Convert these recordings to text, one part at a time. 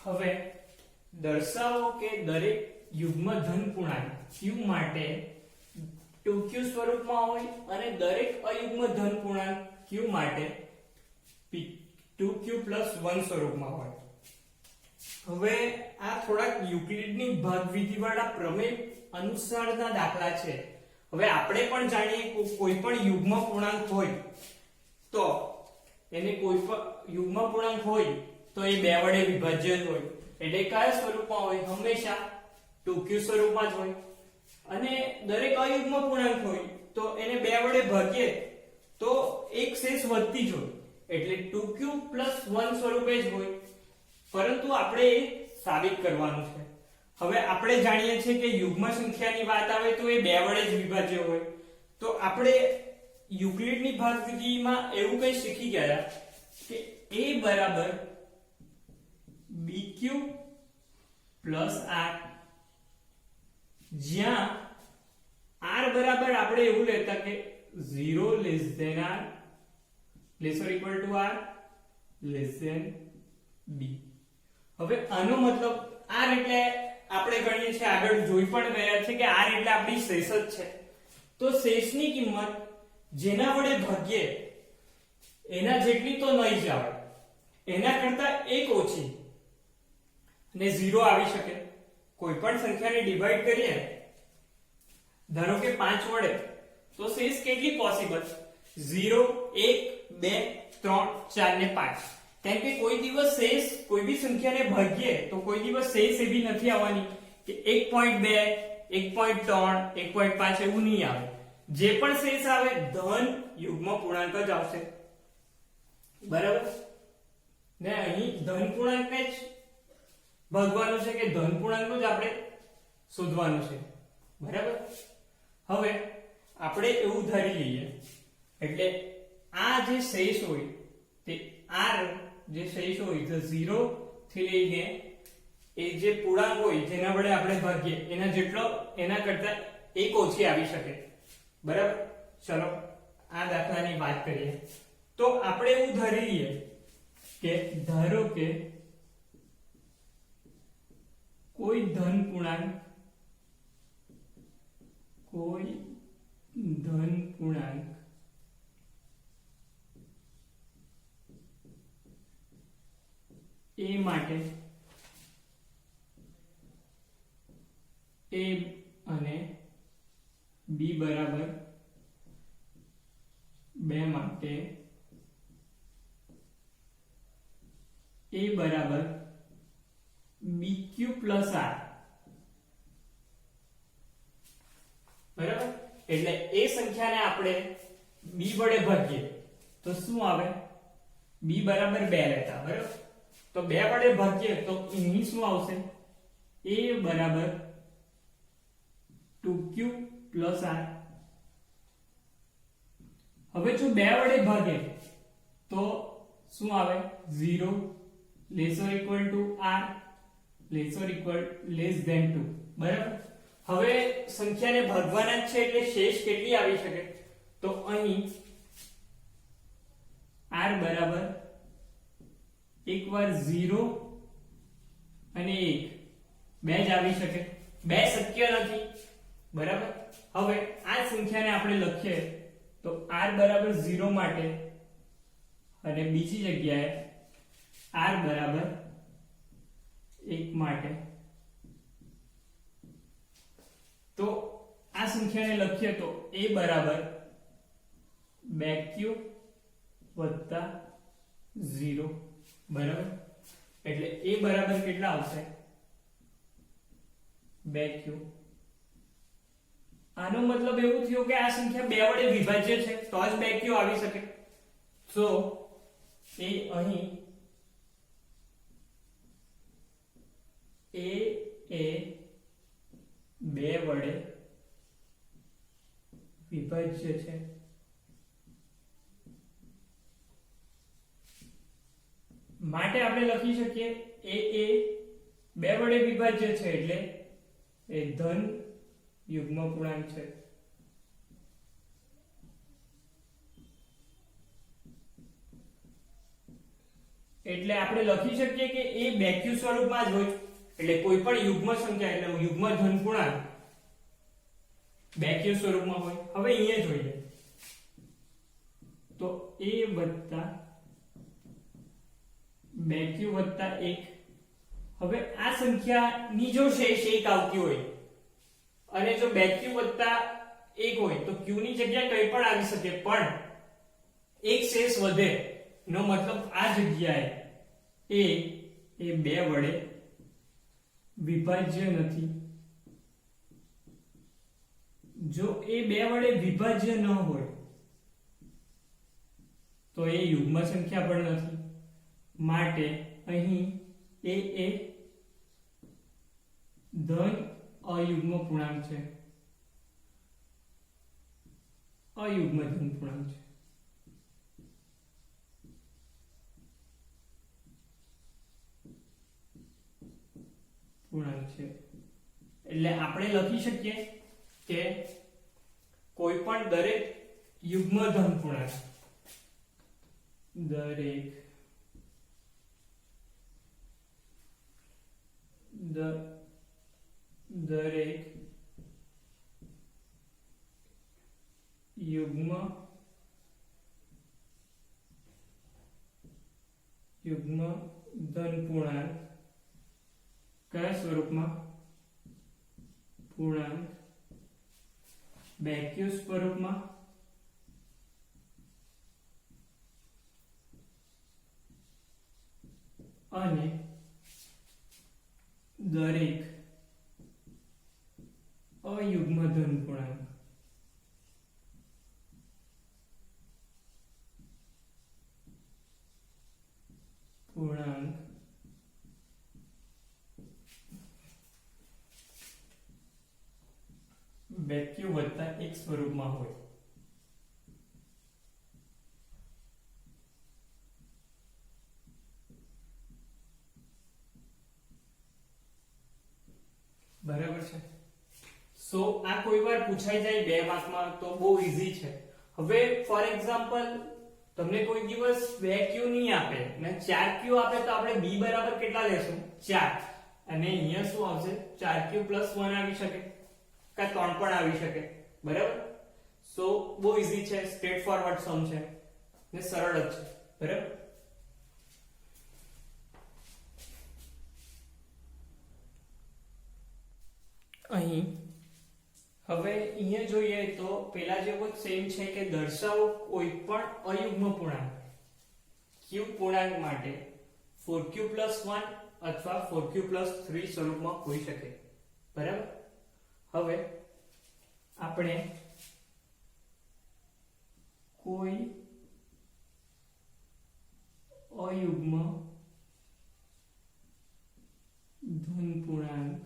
હવે દર્શાવો કે દરેક યુગ્મ ધન પૂર્ણાંક q માટે 2q સ્વરૂપમાં હોય અને દરેક અયુગ્મ ધન પૂર્ણાંક q માટે 2q + 1 સ્વરૂપમાં હોય. હવે આ થોડાક યુક્લિડની ભાગવિધિવાળા પ્રમેય અનુસારના દાખલા છે. હવે આપણે પણ જાણીએ કે કોઈ પણ યુગ્મ પૂર્ણાંક હોય તો એને કોઈ પણ યુગ્મ પૂર્ણાંક હોય તો એ બે વડે વિભાજ્ય જ હોય. એટલે કયા સ્વરૂપમાં હોય? હંમેશા 2q સ્વરૂપમાં જ હોય. અને દરેક અયુગ્મ પૂર્ણાંક હોય તો એને બે વડે ભાગીએ તો એક શેષ વધતી જ હોય. એટલે 2q + 1 સ્વરૂપે જ હોય. પરંતુ આપણે એ સાબિત કરવાનું છે. હવે આપણે જાણીએ છીએ કે યુગ્મ સંખ્યાની વાત આવે તો એ બે વડે જ વિભાજ્ય હોય. તો આપણે યુક્લિડની ભાગવિધિમાં એવું કંઈ શીખી ગયા કે a બરાબર bq + r, જ્યાં r બરાબર આપણે એવું લેતા કે 0 ≤ r b. હવે આનો મતલબ r એટલે આપણે ગણીએ છીએ, આગળ જોઈ પણ ગયા છે કે r એટલે આપણી શેષ જ છે. તો શેષની કિંમત જેના વડે ભાગીએ એના જેટલી તો નહીં જ આવે, એના કરતા એક ઓછી ને 0 આવી શકે. કોઈ પણ સંખ્યાને ડિવાઈડ કરીએ ધારો કે 5 વડે તો શેષ કેટલી પોસિબલ? 0 1 2 3 4 ને 5. કેમ કે કોઈ દિવસ શેષ કોઈ બી સંખ્યાને ભાગીએ તો કોઈ દિવસ શેષ એવી નથી આવવાની કે 1.2 1.3 1.5 એવું નહીં આવે. જે પણ શેષ આવે ધન યુગ્મ પૂર્ણાંક જ આવશે. બરાબર ને? અહીં ધન પૂર્ણાંકને જ ભાગવાનું છે કે ધન પૂર્ણાંકનું જ આપણે શોધવાનું છે. બરાબર? હવે આપણે એવું ધારી લઈએ એટલે આ જે શેષ હોય તે r જે શેષ હોય તો 0 થી લઈને એ જે પૂર્ણાંક હોય જેના વડે આપણે ભાગીએ એના જેટલો એના કરતા એક ઓછી આવી શકે. બરાબર? ચલો આ દાખલાની વાત કરીએ. તો આપણે એવું ધારી લઈએ કે ધારો કે કોઈ ધન પૂર્ણાંક a માટે a અને b બરાબર 2 માટે a બરાબર bq + r. બરાબર? એટલે એ સંખ્યાને આપણે b વડે ભાગીએ તો શું આવે? b બરાબર 2 લેતા. બરાબર? તો 2 વડે ભાગીએ તો અહીં શું આવશે? a બરાબર 2q + r. હવે જો 2 વડે ભાગે તો શું આવે? 0 ≤ r ≤ 2. બરાબર? હવે સંખ્યાને ભાગવાના જ છે એટલે શેષ કેટલી આવી શકે? તો અહીં r બરાબર એક વાર 0 અને 1 બે જ આવી શકે. બે શક્ય નથી. બરાબર? હવે આ સંખ્યાને આપણે લખીએ તો r બરાબર 0 માટે અને બીજી જગ્યાએ r બરાબર 1 માટે. તો આ સંખ્યાને લખીએ તો a બરાબર 2q + 0. બરાબર? એટલે a બરાબર કેટલા આવશે? 2q. આનો મતલબ એવું થયો કે આ સંખ્યા બે વડે વિભાજ્ય છે તો જ 2q આવી શકે. તો એ અહીં a એ 2 વડે વિભાજ્ય છે. માટે આપણે લખી શકીએ a એ 2 વડે વિભાજ્ય છે એટલે એ ધન યુગ્મ પૂર્ણાંક છે. એટલે આપણે લખી શકીએ કે એ બેક્યુ સ્વરૂપમાં જ હોય, એટલે કોઈ પણ યુગ્મ સંખ્યા એટલે યુગ્મ ધન પૂર્ણાંક બેક્યુ સ્વરૂપમાં હોય. હવે અહીંયા જોઈએ તો a વત્તા બેક્યુ વત્તા 1. હવે આ સંખ્યાની જો શેષ 1 આવતી હોય અને જો બેક્યુ વત્તા 1 હોય તો q ની જગ્યાએ કંઈ પણ આવી શકે, પણ એક શેષ વધે નો મતલબ આ જગ્યાએ એ 2 વડે વિભાજ્ય નથી. જો એ 2 વડે વિભાજ્ય ન હોય તો એ યુગ્મ સંખ્યા પણ નથી. માટે અહીં એ ધન અયુગ્મ પૂર્ણાંક છે, અયુગ્મ ધન પૂર્ણાંક છે. એટલે આપણે લખી શકીએ કે કોઈ પણ દરેક યુગ્મ ધન પૂર્ણાંક દરેક યુગ્મ ધન પૂર્ણાંક કયા સ્વરૂપમાં? પૂર્ણાંક બેક્યુ સ્વરૂપમાં અને દરેક અયુગ્મ ધન પૂર્ણાંક બેક્યુ વત્તા 1 સ્વરૂપમાં હોય. બરાબર છે. સો આ કોઈ વાર પૂછાઈ જાય 2 માર્કમાં તો બહુ ઈઝી છે. હવે ફોર એક્ઝામ્પલ તમને કોઈ દિવસ 2q નહીં આપે ને 4q આપે તો આપણે b બરાબર કેટલા લેશું? 4. અને અહીંયા શું આવશે? 4q + 1 આવી શકે, કા 3 પણ આવી શકે. બરાબર. સો બહુ ઈઝી છે, સ્ટ્રેટ ફોરવર્ડ સમ છે ને સરળ જ છે. બરાબર. અહીં હવે અહીંયા જોઈએ તો પેલા જેવો જ સેમ છે કે દર્શાવો કોઈ પણ અયુગ્મ પૂર્ણાંક q પૂર્ણાંક માટે 4q + 1 અથવા 4q + 3 સ્વરૂપમાં હોઈ શકે. બરાબર. હવે આપણે કોઈ અયુગ્મ ધન પૂર્ણાંક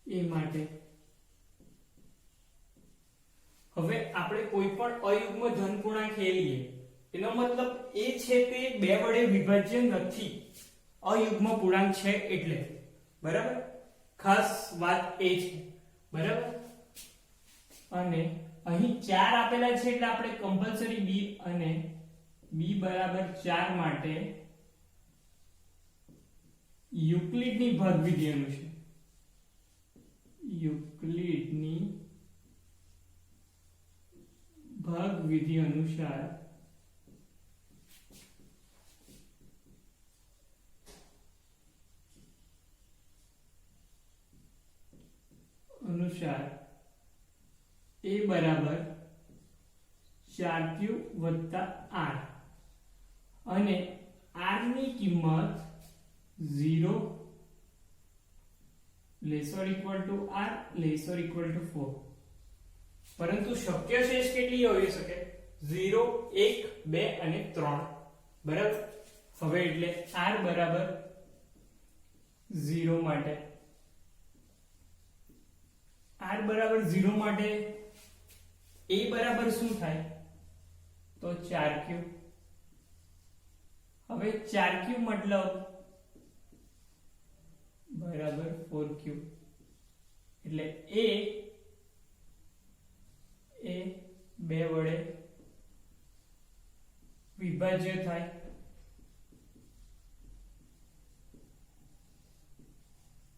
એ માટે હવે આપણે કોઈ પણ અયુગ્મ ધન પૂર્ણાંક લઈએ, એનો મતલબ એ છે કે 2 વડે વિભાજ્ય નથી, અયુગ્મ પૂર્ણાંક છે એટલે. બરાબર. ખાસ વાત એ છે. બરાબર. અને અહીં 4 આપેલા છે એટલે આપણે કમ્પલસરી b અને b બરાબર 4 માટે યુક્લિડની ભાગવિધિ અનુસાર a બરાબર 4q + r અને r ની કિંમત 0 r < 4. પરંતુ શક્ય શેષ કેટલી હોઈ શકે? 0 1 2 અને 3. બરાબર. હવે એટલે r બરાબર 0 માટે r બરાબર 0 માટે a બરાબર શું થાય? તો 4q. હવે 4q મતલબ બરાબર 4q એટલે a બે વડે વિભાજ્ય થાય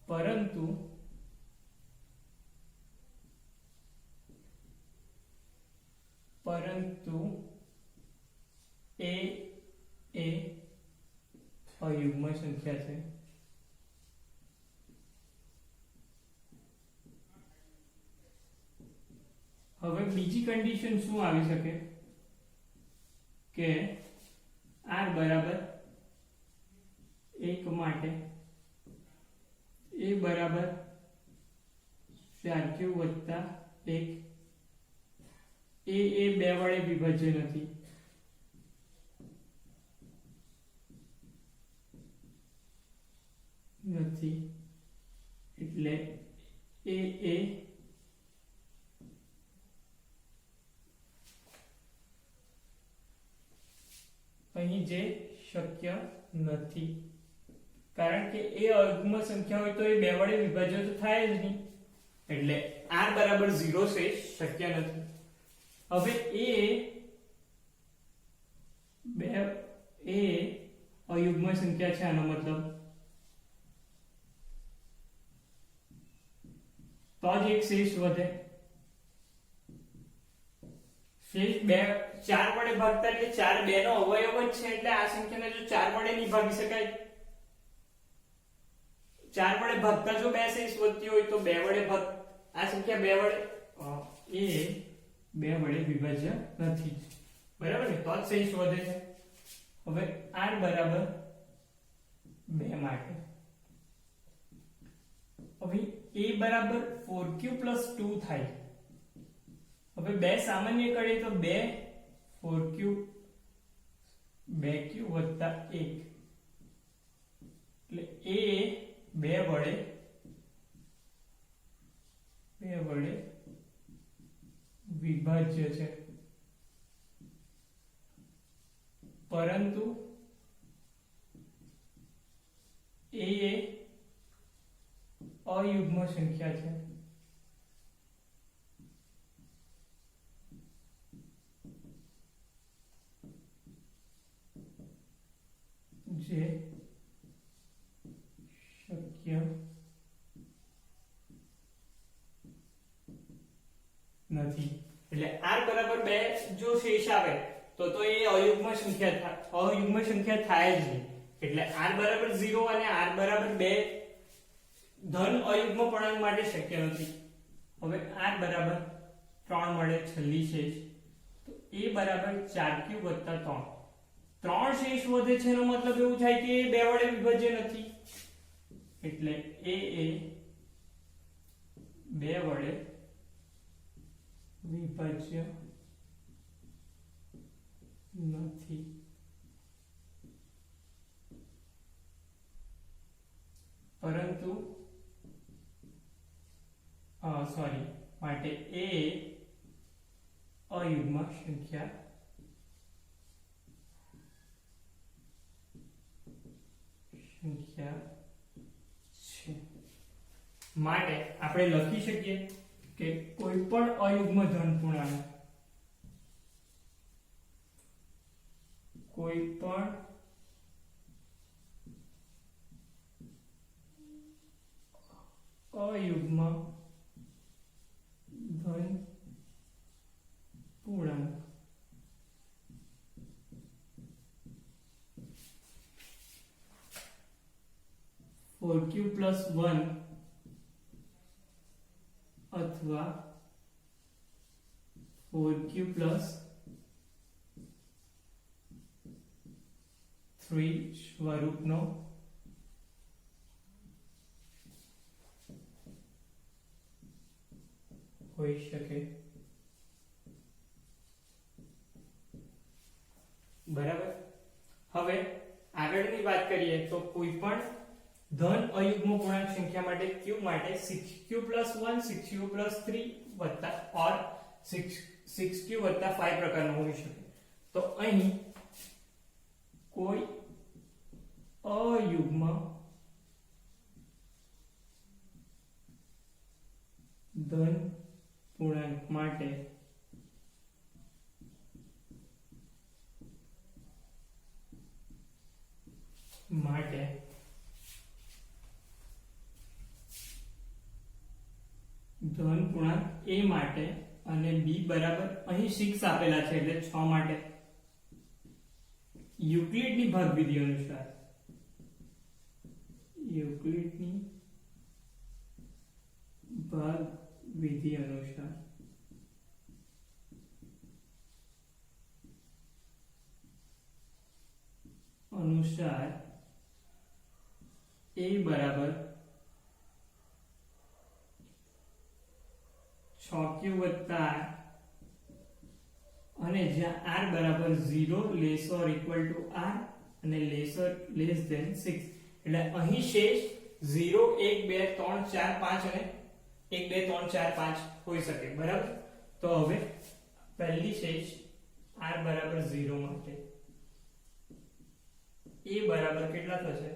પરંતુ એ અયુગ્મ સંખ્યા છે। હવે બીજી કન્ડિશન શું આવી શકે કે r બરાબર 1 માટે a બરાબર 4q + 1 a બે વડે વિભાજ્ય નથી એટલે a અહીં જે શક્ય નથી કારણ કે એ અયુગ્મ સંખ્યા હોય તો એ બે વડે વિભાજ્ય તો થાય જ નહીં એટલે r બરાબર 0 છે શક્ય નથી। હવે એ અયુગ્મ સંખ્યા છે આનો મતલબ તો જ એક શેષ વધે। શેષ 4 વડે ભાગતા એટલે 4 બે નો અવયવ જ છે એટલે આ સંખ્યાને જો 4 વડે નહીં ભાગી શકાય। 4 વડે ભાગતા જો બે શેષ વધતી હોય તો 2 વડે ભાગ આ સંખ્યા 2 વડે એ 2 વડે વિભાજ્ય નથી બરાબર ને તો જ શેષ વધે છે। હવે r બરાબર 2 માટે હવે a બરાબર 4q + 2 થાય। હવે બે સામાન્ય કરીએ તો 2 4q 2q + 1 એટલે a 2 વડે વિભાજ્ય છે પરંતુ એ અયુગ્મ સંખ્યા છે જે શક્ય નથી એટલે r બરાબર 2 જો શેષ આવે તો એ અયુગ્મ સંખ્યા થાય જ નહીં એટલે r બરાબર 0 અને r બરાબર 2 ધન અયુગ્મ પૂર્ણાંક માટે શક્ય નથી। હવે r બરાબર 3 મળે છેલ્લી શેષ તો a બરાબર 4q + 3 3 શેષ વધે છે એનો મતલબ એવું થાય કે એ 2 વડે વિભાજ્ય નથી એટલે a 2 વડે વિભાજ્ય નથી પરંતુ માટે એ અયુગ્મ સંખ્યા છે માટે આપણે લખી શકીએ કે કોઈ પણ અયુગ્મ ધન પૂર્ણાંક કોઈ પણ અયુગ્મ ધન પૂર્ણાંક 4q + 1 अथवा 4q + 3 સ્વરૂપનો હોઈ શકે બરાબર। હવે આગળની વાત કરીએ તો કોઈ પણ ધન અયુગ્મ પૂર્ણાંક સંખ્યા માટે q માટે 6q + 1 6q + 3 વત્તા ઓર 6q + 5 પ્રકારનો હોઈ શકે તો અહીં કોઈ અયુગ્મ ધન પૂર્ણાંક માટે માટે ધન પૂર્ણાંક a માટે અને b બરાબર અહીં 6 આપેલા છે એટલે 6 માટે યુક્લિડની ભાગવિધિ અનુસાર a બરાબર 6q વત્તા r અને જ્યાં r બરાબર 0 less or equal to r અને લેસ ધેન 6 એટલે અહીં શેષ 0 1 2 3 4 5 અને 1 2 3 4 5 હોઈ શકે બરાબર તો હવે પહેલી શેષ r બરાબર 0 માટે a બરાબર કેટલા થશે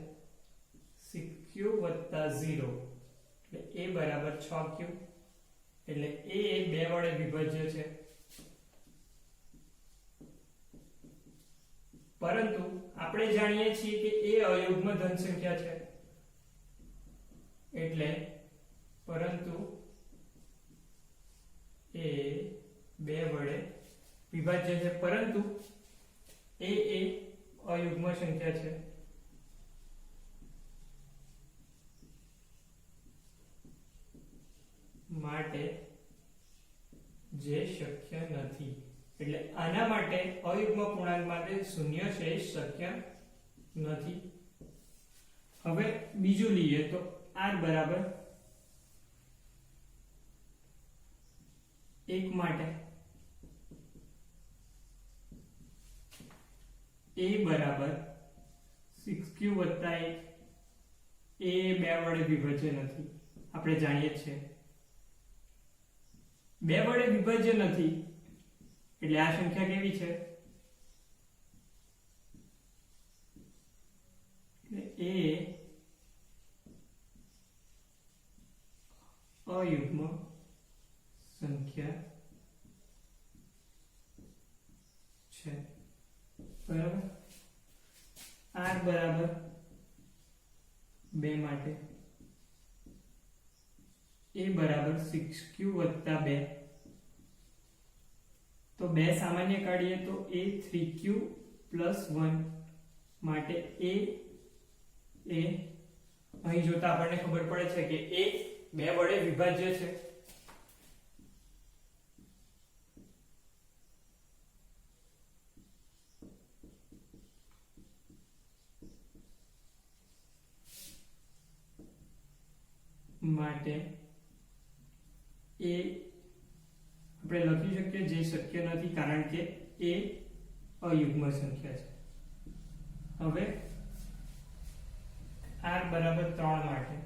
6q 0 એટલે a બરાબર 6q એટલે a એ 2 વડે વિભાજ્ય છે પરંતુ આપણે જાણીએ છીએ કે a અયુગ્મ ધન સંખ્યા છે એટલે પરંતુ a 2 વડે વિભાજ્ય છે પરંતુ a એ અયુગ્મ સંખ્યા છે માટે જે શક્ય નથી એટલે આના માટે અયુગ્મ પૂર્ણાંક માટે શૂન્ય શેષ શક્ય નથી હવે બીજું લઈએ તો r બરાબર 1 માટે a બરાબર 6q 1 a 2 વડે વિભાજ્ય નથી આપણે જાણીએ છીએ 2 વડે વિભાજ્ય નથી એટલે આ સંખ્યા કેવી છે એટલે a અયુગ્મ સંખ્યા છે બરાબર r બરાબર 2 માટે a બરાબર 6q 2 તો 2 સામાન્ય કાઢીએ તો a 3q 1 માટે a અહીં જોતા આપણને ખબર પડે છે કે a 2 વડે વિભાજ્ય છે માટે a આપણે લખી શકીએ જે શક્ય નથી કારણ કે a અયુગ્મ સંખ્યા છે હવે r બરાબર 3 માટે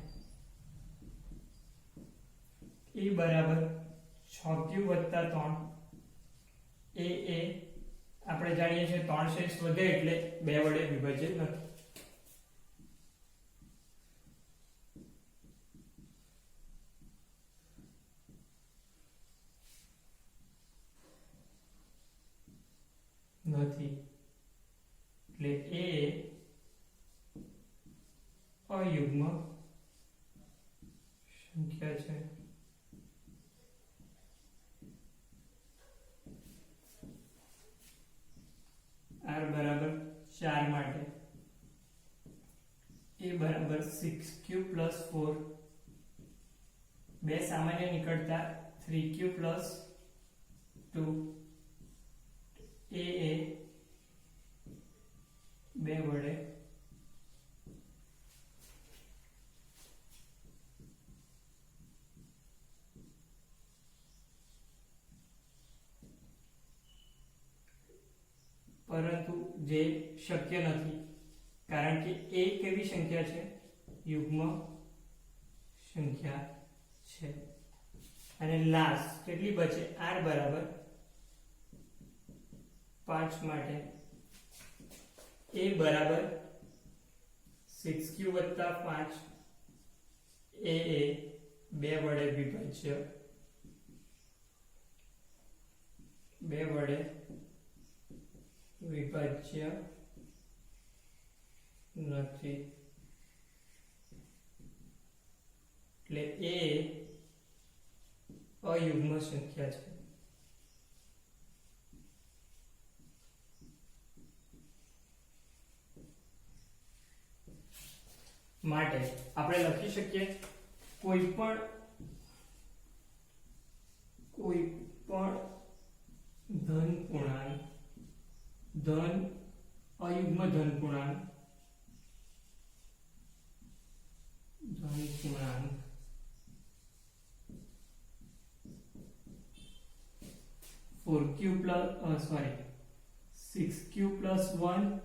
a બરાબર 6q 3 a આપણે જાણીએ છીએ 3 શેષ વધે એટલે 2 વડે વિભાજ્ય નથી એટલે a અયુગ્મ સંખ્યા છે r બરાબર 4 માટે a બરાબર 6q 4 2 સામાન્ય નીકળતા 3q 2 a 2 વડે પરંતુ જે શક્ય નથી કારણ કે a કેવી સંખ્યા છે યુગ્મ સંખ્યા છે અને લાસ્ટ કેટલી બચે r બરાબર 5 માટે a બરાબર 6q 5 a 2 વડે વિભાજ્ય 2 વડે વિભાજ્ય નથી, એટલે એ અયુગ્મ સંખ્યા છે. માટે આપણે લખી શકીએ કોઈ પણ ધન પૂર્ણાંક, અયુગ્મ ધન પૂર્ણાંક 6q plus 1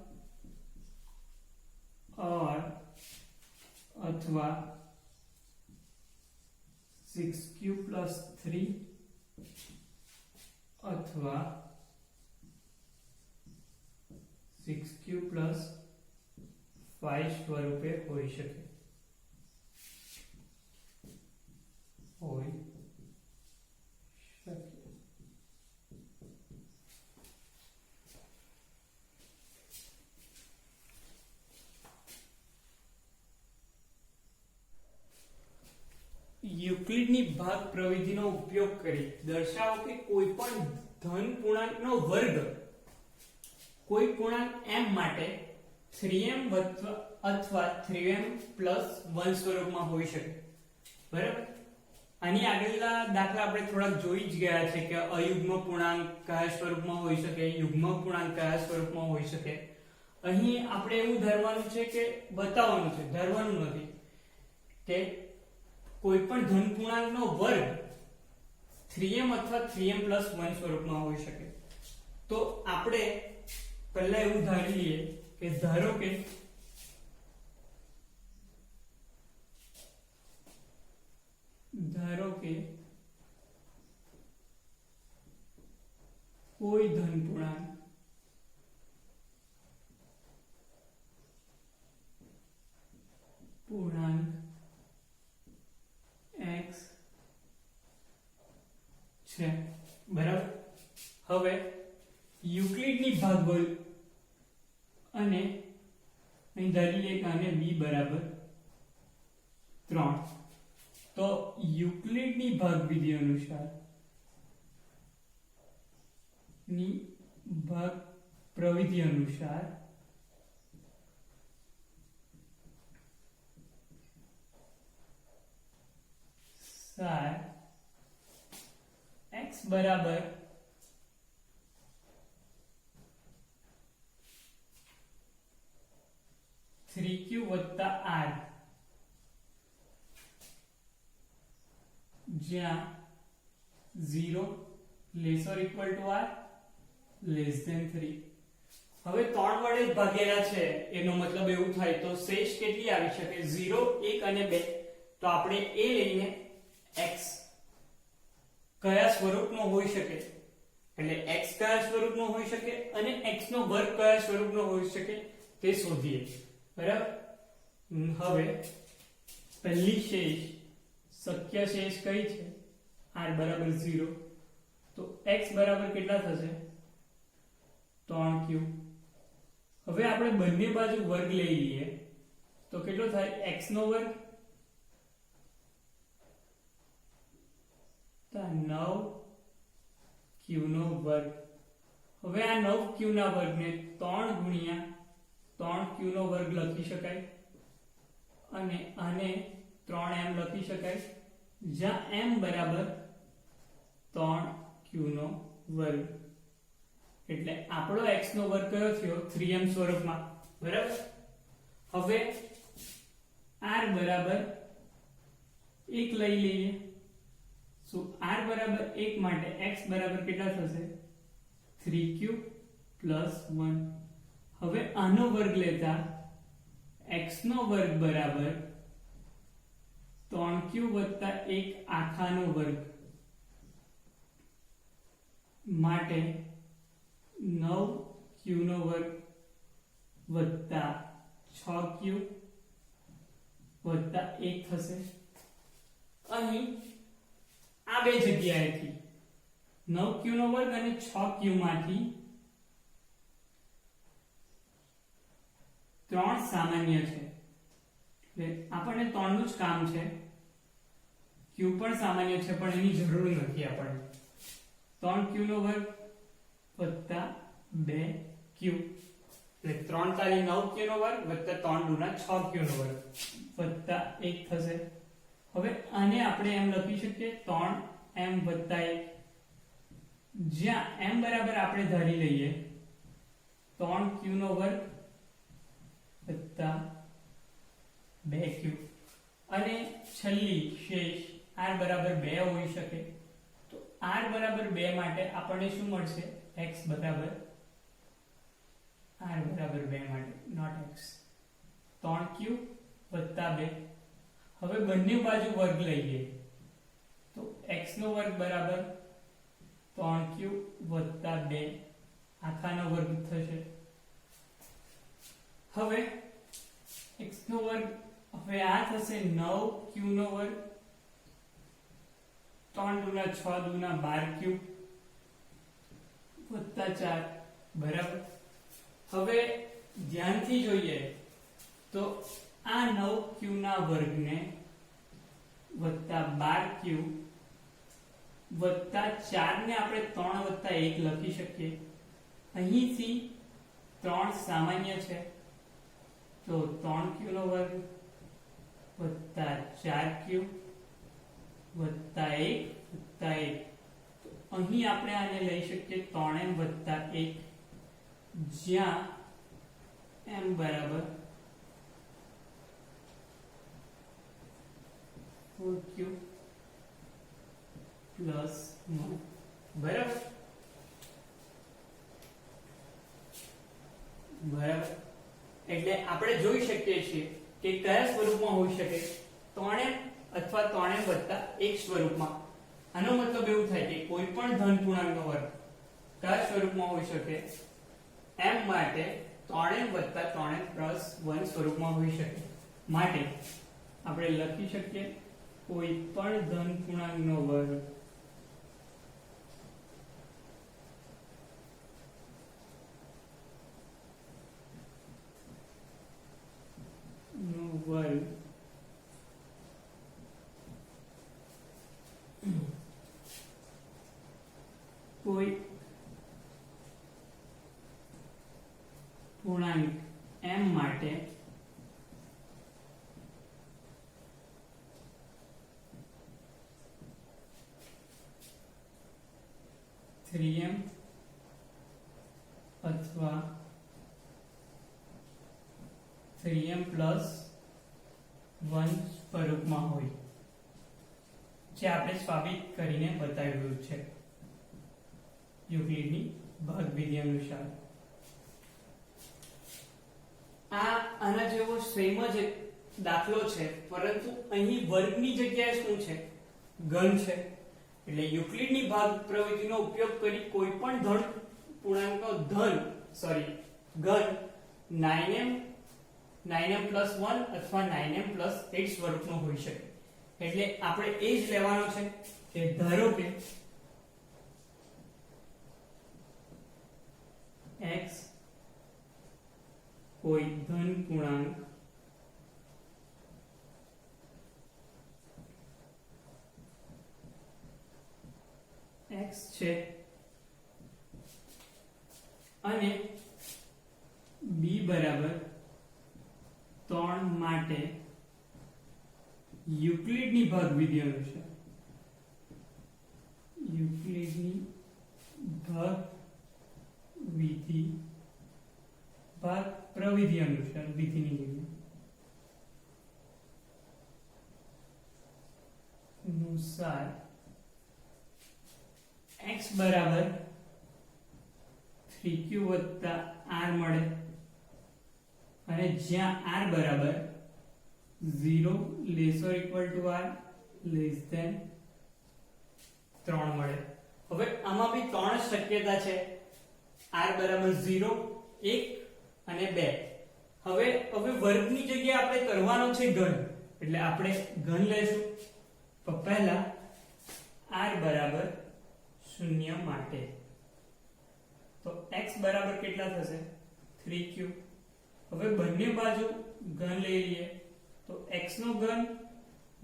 और अथवा 6q plus 3 अथवा 6q plus 5 स्वरूपे होई શકે. યુક્લિડની ભાગ પ્રવિધિનો ઉપયોગ કરી દર્શાવો કે કોઈ પણ ધન પૂર્ણાંકનો વર્ગ કોઈ પૂર્ણાંક m માટે 3m અથવા 3m plus 1 સ્વરૂપમાં હોઈ શકે. બરાબર, આની આગળના દાખલા આપણે થોડાક જોઈ જ ગયા છે કે અયુગ્મ પૂર્ણાંક કયા સ્વરૂપમાં હોઈ શકે, યુગ્મ પૂર્ણાંક કયા સ્વરૂપમાં હોઈ શકે. અહીં આપણે એવું ધારવાનું છે કે બતાવવાનું છે, ધારવાનું નથી કે કોઈ પણ ધન પૂર્ણાંકનો વર્ગ 3m અથવા 3m plus 1 સ્વરૂપમાં હોઈ શકે. તો આપણે પહેલા એવું ધારી લઈએ કે ધારો કે કોઈ ધન પૂર્ણાંક x છે. બરાબર, હવે યુક્લિડની ભાગફળ અને અહીં ધારી લઈએ કે આને b બરાબર 3. તો યુક્લિડની ભાગવિધિ અનુસાર ભાગ પ્રવિધિ અનુસાર x बराबर 3q वत्ता r જ્યાં 0 less or equal to r less than 3. હવે 3 વડે ભાગેલા છે એનો મતલબ એવું થાય તો શેષ કેટલી આવી શકે? 0, 1 અને 2. તો આપણે એ લઈને x કયા સ્વરૂપનો હોઈ શકે, એટલે x કયા સ્વરૂપનો હોઈ શકે અને x નો વર્ગ કયા સ્વરૂપનો હોઈ શકે તે શોધીએ. બરાબર, હવે પહેલી શેષ શક્ય શેષ કઈ છે? r બરાબર 0. તો x બરાબર કેટલા થશે? 3q. હવે આપણે બંને બાજુ વર્ગ લઈ લઈએ તો કેટલો થાય? x નો વર્ગ 9q નો વર્ગ. હવે આ 9q ના વર્ગને 3 ગુણ્યા 3q નો વર્ગ લખી શકાય અને આને 3m લખી શકાય, જ્યાં m બરાબર 3q નો વર્ગ. એટલે આપણો x નો વર્ગ કયો થયો? 3m સ્વરૂપમાં. બરાબર, હવે r બરાબર 1 લઈ લઈએ. સો r બરાબર 1 માટે x બરાબર કેટલા થશે? 3q plus 1. હવે આનો વર્ગ લેતા x નો વર્ગ બરાબર 3q વત્તા 1 આખાનો વર્ગ માટે 9q નો વર્ગ વત્તા 6q વત્તા 1 થશે. અહીં આ બે જગ્યાએથી 9q નો વર્ગ અને 6q માંથી 3 સામાન્ય છે એટલે આપણને 3 નું જ કામ છે. q પણ સામાન્ય છે પણ એની જરૂર નથી આપણને. 3q નો વર્ગ વત્તા 2q એટલે 3 તારી 9q નો વર્ગ વત્તા 3 દુના 6q નો વર્ગ વત્તા 1 થશે. હવે આને આપણે એમ લખી શકીએ 3m વત્તા 1, જ્યાં m બરાબર આપણે ધારી લઈએ 3q નો વર્ગ વત્તા 2q અને છેલ્લી શેષ r બરાબર 2 હોઈ શકે. તો r બરાબર 2 માટે આપણને શું મળશે? x બરાબર r બરાબર 2 માટે નોટ x 3q વત્તા 2. હવે બંને બાજુ વર્ગ લઈએ તો x નો વર્ગ બરાબર 3q વત્તા 2 આખાનો વર્ગ થશે. હવે x નો વર્ગ હવે આ થશે 9q નો વર્ગ 3 દુના 6 દુના 12q વત્તા 4 બરાબર. હવે ધ્યાનથી જોઈએ તો આ 9q ના વર્ગને વત્તા 12q વત્તા 4 ને આપણે 3 વત્તા 1 લખી શકીએ. અહીંથી 3 સામાન્ય છે તો 3q નો વર્ગ વત્તા 4q વત્તા 1 વત્તા 1. તો અહીં આપણે આને લઈ શકીએ 3m વત્તા 1, જ્યાં m બરાબર 4q પ્લસ 1 બરાબર. એટલે આપણે જોઈ શકીએ છીએ કે કયા સ્વરૂપમાં હોઈ શકે? 3m અથવા 3m વત્તા 1 સ્વરૂપમાં. આનો મતલબ એવું થાય કે કોઈ પણ ધન પૂર્ણાંકનો વર્ગ કયા સ્વરૂપમાં હોઈ શકે? m માટે 3m વત્તા 3m પ્લસ 1 સ્વરૂપમાં હોઈ શકે. માટે આપણે લખી શકીએ કોઈ પણ ધન પૂર્ણાંકનો વર્ગ નો વર્ગ કોઈ પૂર્ણાંક m માટે m અથવા 3m પ્લસ 1 સ્વરૂપમાં હોય, જે આપણે સાબિત કરીને બતાવ્યું છે યુક્લિડની ભાગવિધિ અનુસાર. આના જેવો સેમ જ એક દાખલો છે, પરંતુ અહીં વર્ગની જગ્યાએ શું છે? ઘન છે. એટલે યુક્લિડની ભાગ પ્રવિધિનો ઉપયોગ કરી કોઈ પણ ધન પૂર્ણાંકનો ઘન 9m પ્લસ 1 અથવા 9m પ્લસ 8 સ્વરૂપનો હોઈ શકે. એટલે આપણે એ જ લેવાનો છે કે ધારો કે x કોઈ ધન પૂર્ણાંક x છે અને b બરાબર 3 માટે યુક્લિડની ભાગવિધિ અનુસાર પ્રવિધિ અનુસાર વિધિની જગ્યાએ અનુસાર x બરાબર 3q વત્તા r મળે અને જ્યાં r બરાબર 0 less or equal to r less than 3 મળે. હવે આમાં બી 3 શક્યતા છે, r બરાબર 0, 1 અને 2. હવે વર્ગની જગ્યાએ આપણે કરવાનો છે ઘન, એટલે આપણે ઘન લેશું. તો પહેલા r બરાબર 0 માટે તો x બરાબર કેટલા થશે? 3q હવે બંને બાજુ ઘન લઈ લઈએ તો x નો ઘન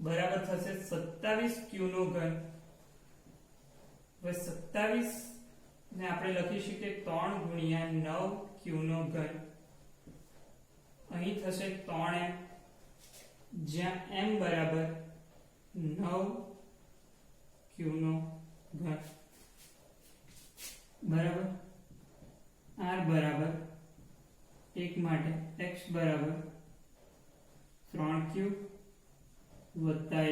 બરાબર થશે 27q નો ઘન. હવે 27 ને આપણે લખી શકીએ 3 ગુણ્યા 9q નો ઘન. અહીં થશે 3m જ્યાં m બરાબર 9q નો ઘન બરાબર. r બરાબર 1 માટે x બરાબર 3q વત્તા 1.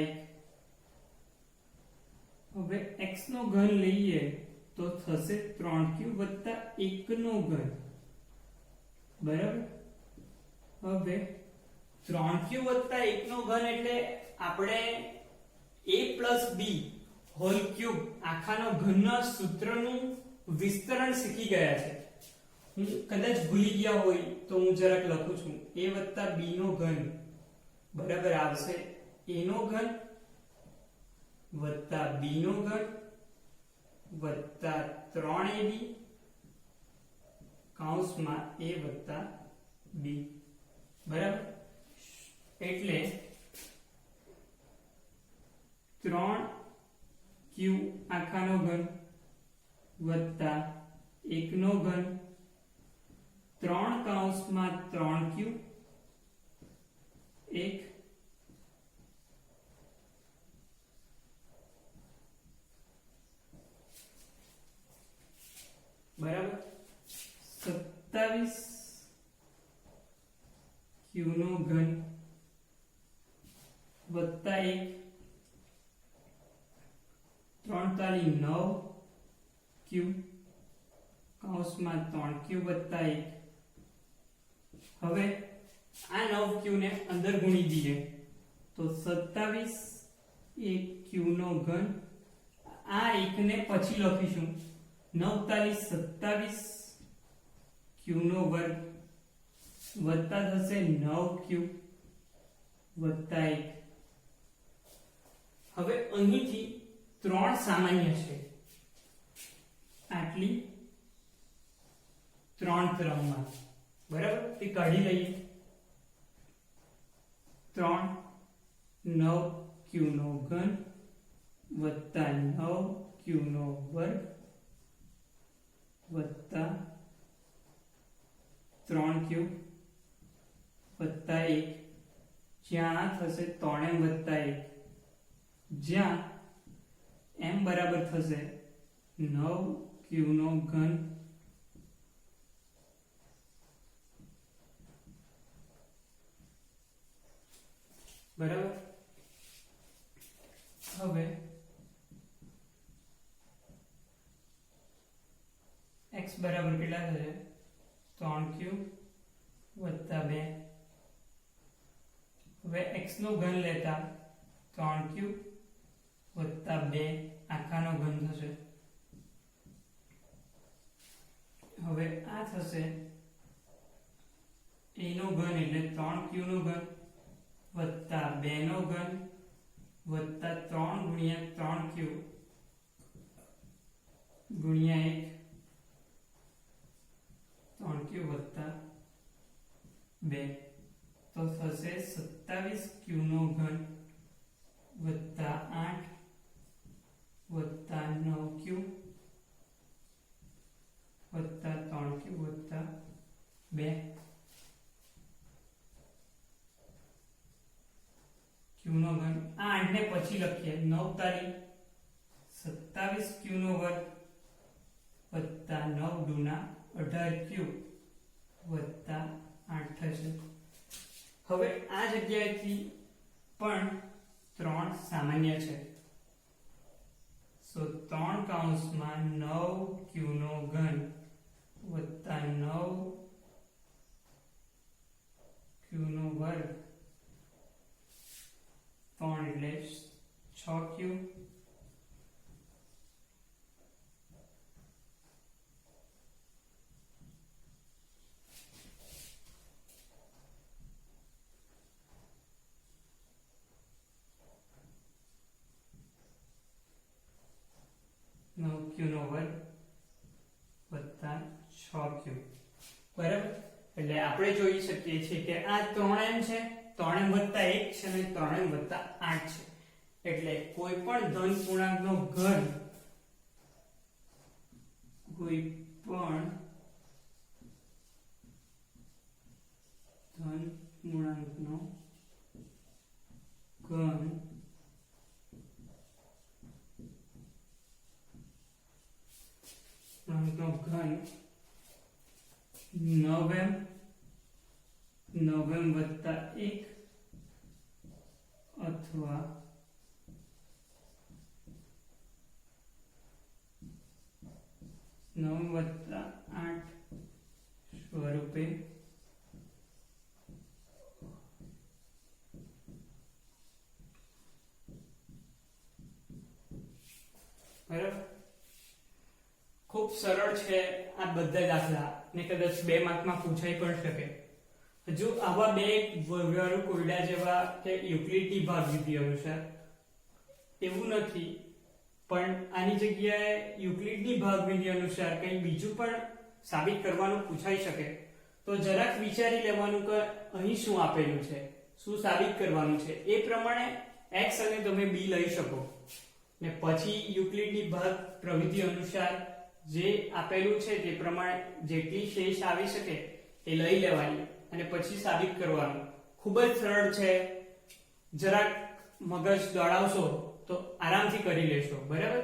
હવે x નો ઘન લઈએ તો થશે 3q વત્તા 1 નો ઘન બરાબર. હવે 3q વત્તા 1 નો ઘન એટલે આપણે a plus b whole cube આખાનો ઘનના સૂત્રનું વિસ્તરણ શીખી ગયા છે. હું કદાચ ભૂલી ગયા હોય તો હું જરાક લખું છું. a વત્તા b નો ઘન બરાબર આવશે a નો ઘન વત્તા b નો ઘન વત્તા 3ab કૌંસમાં a વત્તા b બરાબર. એટલે 3q આખાનો ઘન વત્તા 1 નો ઘન 3 કૌંસમાં 3q 1 બરાબર 27q નો ઘન વત્તા 1 3 તાલી 9q કૌંસમાં 3q વત્તા 1. હવે આ 9q ને અંદર ગુણી દઈએ તો 27 એ q નો ઘન. આ 1 ને પછી લખીશું 9 તાલી 27 q નો વર્ગ વત્તા થશે 9q વત્તા 1. હવે અહીંથી 3 સામાન્ય છે આટલી 3 ક્રમમાં બરાબર. તે કાઢી લઈએ 3 9q નો ઘન વત્તા 9q નો વર્ગ વત્તા 3q વત્તા 1 જ્યાં થશે 3m વત્તા 1 જ્યાં m બરાબર થશે 9q નો ઘન બરાબર. હવે x બરાબર કેટલા થશે 3q વત્તા 2. હવે x નો ઘન લેતા 3q વત્તા 2 આખાનો ઘન થશે. હવે આ થશે a નો ઘન એટલે 3q નો ઘન વત્તા 2 નો ઘન વત્તા 3 ગુણ્યા 3q ગુણ્યા 1 3q વત્તા 2 તો થશે 27q નો ઘન વત્તા 8 વત્તા 9q વત્તા 3q વત્તા 2 q નો ઘન. આ 8 ને પછી લખીએ 9 તારી 27q નો વર્ગ વત્તા 9 દુના 18q વત્તા 8 થશે. હવે આ જગ્યાએથી પણ 3 સામાન્ય છે. સો 3 કૌંસમાં 9q નો ઘન વત્તા 9q નો વર્ગ 3 એટલે 6q q નો વર્ગ વત્તા 6q બરાબર. એટલે આપણે જોઈ શકીએ છીએ કે આ 3m છે, 3m વત્તા 1 છે અને 3m વત્તા 8 છે. એટલે કોઈ પણ ધન પૂર્ણાંકનો ઘન, કોઈ પણ ધન પૂર્ણાંકનો ઘન નવમ વત્તા 1 અથવા 9 વત્તા 8 સ્વરૂપે બરાબર. ખૂબ સરળ છે આ બધા દાખલા ને કદાચ 2 માર્કમાં પૂછાઈ પણ શકે. હજુ આવા બે વ્યવહારુ કોયડા જેવા કે યુક્લિડની ભાગવિધિ અનુસાર એવું નથી, પણ આની જગ્યાએ યુક્લિડની ભાગવિધિ અનુસાર કંઈ બીજું પણ સાબિત કરવાનું પૂછાઈ શકે તો જરાક વિચારી લેવાનું કે અહીં શું આપેલું છે, શું સાબિત કરવાનું છે. એ પ્રમાણે x અને તમે b લઈ શકો ને પછી યુક્લિડની ભાગ પ્રવિધિ અનુસાર જે આપેલું છે તે પ્રમાણે જેટલી શેષ આવી શકે એ લઈ લેવાની અને પછી સાબિત કરવાનું. ખૂબ જ સરળ છે, જરાક મગજ દોડાવશો તો આરામથી કરી લેશો. બરાબર.